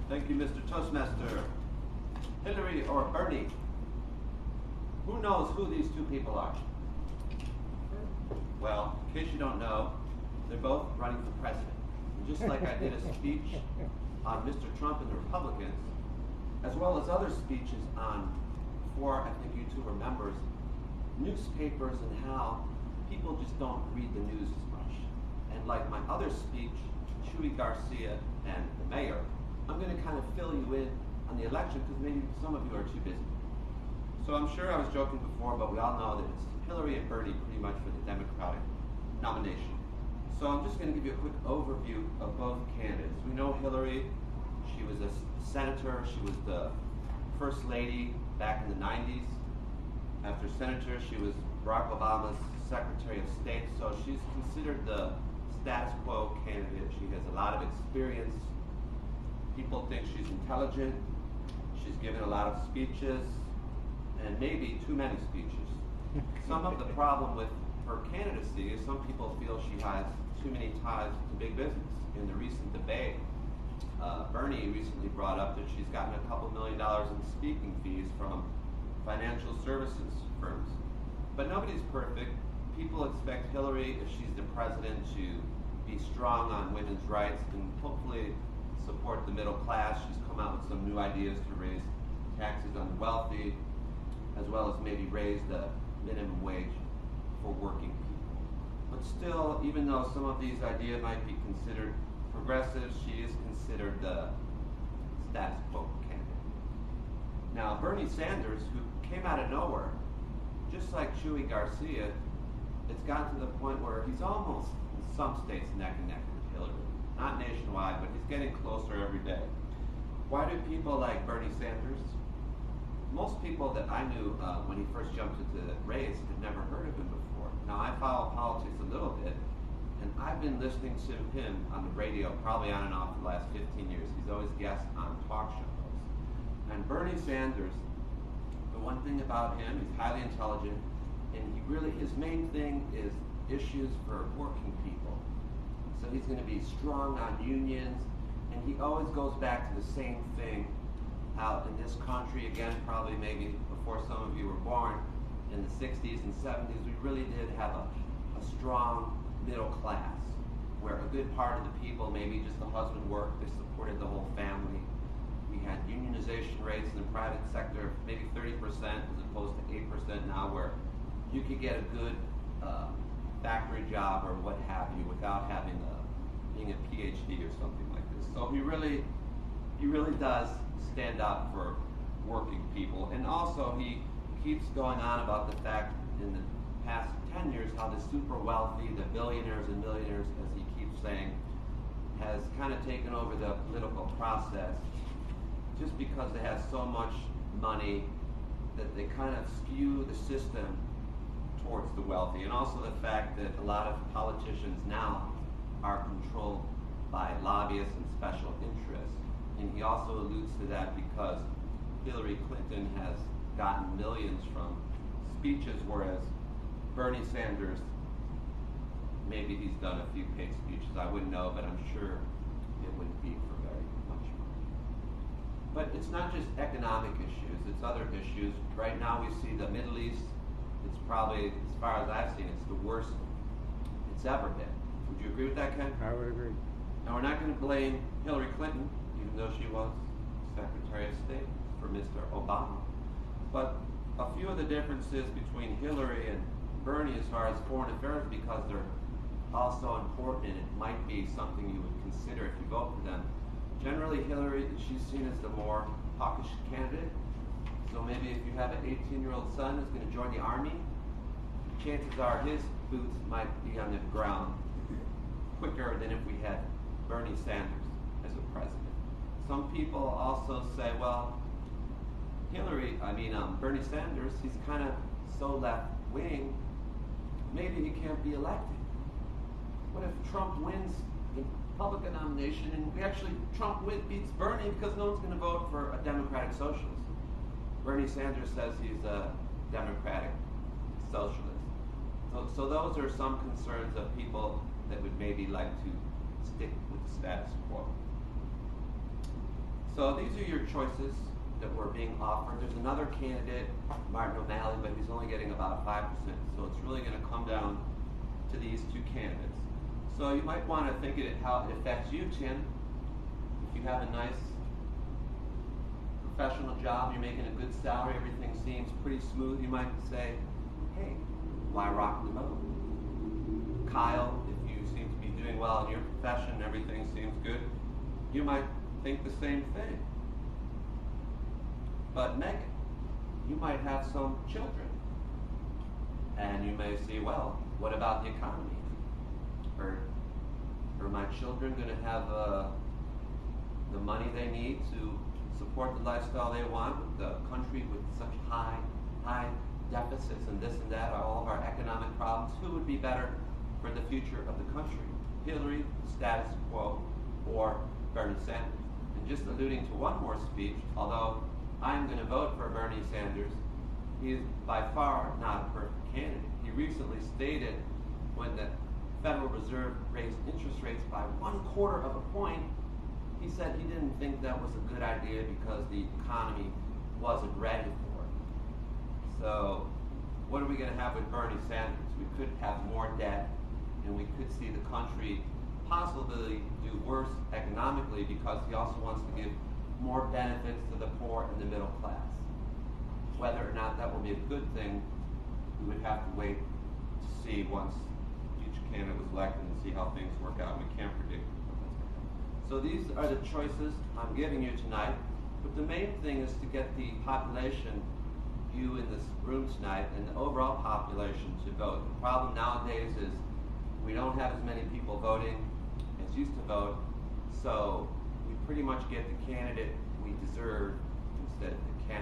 Thank you, Mr. Toastmaster. Hillary or Bernie? Who knows who these two people are? Well, in case you don't know, they're both running for president. And just like I did a speech on Mr. Trump and the Republicans, as well as other speeches on, before I think you two were members, newspapers and how people just don't read the news as much. And like my other speech, Chuy Garcia and the mayor, I'm going to kind of fill you in on the election because maybe some of you are too busy. So I'm sure I was joking before, but we all know that it's Hillary and Bernie pretty much for the Democratic nomination. So I'm just going to give you a quick overview of both candidates. We know Hillary, she was a senator, she was the first lady back in the 90s. After senator, she was Barack Obama's Secretary of State, so she's considered the status quo candidate. She has a lot of experience. People think she's intelligent. She's given a lot of speeches, and maybe too many speeches. Some of the problem with her candidacy is some people feel she has too many ties to big business. In the recent debate, Bernie recently brought up that she's gotten a couple $1 million in speaking fees from financial services firms. But nobody's perfect. People expect Hillary, if she's the president, to be strong on women's rights and hopefully support the middle class. She's come out with some new ideas to raise taxes on the wealthy, as well as maybe raise the minimum wage for working people. But still, even though some of these ideas might be considered progressive, she is considered the status quo candidate. Now, Bernie Sanders, who came out of nowhere, just like Chuy Garcia, it's gotten to the point where he's almost, in some states, neck and neck with Hillary. Not nationwide, but he's getting closer every day. Why do people like Bernie Sanders? Most people that I knew when he first jumped into the race had never heard of him before. Now, I follow politics a little bit, and I've been listening to him on the radio probably on and off for the last 15 years. He's always guest on talk shows. And Bernie Sanders, the one thing about him, he's highly intelligent, and he really, his main thing is issues for working people. So he's going to be strong on unions, and he always goes back to the same thing. How in this country, again, probably maybe before some of you were born, in the 60s and 70s, we really did have a strong middle class, where a good part of the people, maybe just the husband worked, they supported the whole family. We had unionization rates in the private sector, maybe 30% as opposed to 8% now, where you could get a good factory job or what have you without having being a PhD or something like this. So he really does stand up for working people. And also he keeps going on about the fact in the past 10 years how the super wealthy, the billionaires and millionaires, as he keeps saying, has kind of taken over the political process just because they have so much money that they kind of skew the system towards the wealthy. And also the fact that a lot of politicians now are controlled by lobbyists and special interests. And he also alludes to that because Hillary Clinton has gotten millions from speeches, whereas Bernie Sanders, maybe he's done a few paid speeches. I wouldn't know, but I'm sure it wouldn't be for very much money. But it's not just economic issues, it's other issues. Right now we see the Middle East, it's probably, as far as I've seen, it's the worst it's ever been. Would you agree with that, Ken? I would agree. Now, we're not going to blame Hillary Clinton, even though she was Secretary of State for Mr. Obama. But a few of the differences between Hillary and Bernie as far as foreign affairs, because they're also important and it might be something you would consider if you vote for them. Generally, Hillary, she's seen as the more hawkish candidate. So maybe if you have an 18-year-old son who's going to join the army, chances are his boots might be on the ground quicker than if we had Bernie Sanders as a president. Some people also say, well, Bernie Sanders, he's kind of so left-wing, maybe he can't be elected. What if Trump wins the Republican nomination and Trump beats Bernie because no one's going to vote for a Democratic socialist? Bernie Sanders says he's a Democratic socialist. So those are some concerns of people that would maybe like to stick with the status quo. So these are your choices that were being offered. There's another candidate, Martin O'Malley, but he's only getting about 5%. So it's really going to come down to these two candidates. So you might want to think of it how it affects you, Tim. If you have a nice professional job, you're making a good salary, everything seems pretty smooth, you might say, hey, why rock the boat? Kyle, if you seem to be doing well in your profession, everything seems good, you might think the same thing. But Megan, you might have some children, and you may say, well, what about the economy? Are my children going to have the money they need to support the lifestyle they want? The country with such high deficits and this and that, all of our economic problems, who would be better for the future of the country? Hillary, status quo, or Bernie Sanders? And just alluding to one more speech, although I'm going to vote for Bernie Sanders, he is by far not a perfect candidate. He recently stated when the Federal Reserve raised interest rates by 1/4 of a point, he said he didn't think that was a good idea because the economy wasn't ready for it. So what are we going to have with Bernie Sanders? We could have more debt, and we could see the country possibly do worse economically because he also wants to give more benefits to the poor and the middle class. Whether or not that will be a good thing, we would have to wait to see once each candidate was elected and see how things work out. We can't predict what that's going to happen. So these are the choices I'm giving you tonight. But the main thing is to get the population, you in this room tonight, and the overall population to vote. The problem nowadays is we don't have as many people voting as used to vote, so we pretty much get the candidate we deserve instead of the candidate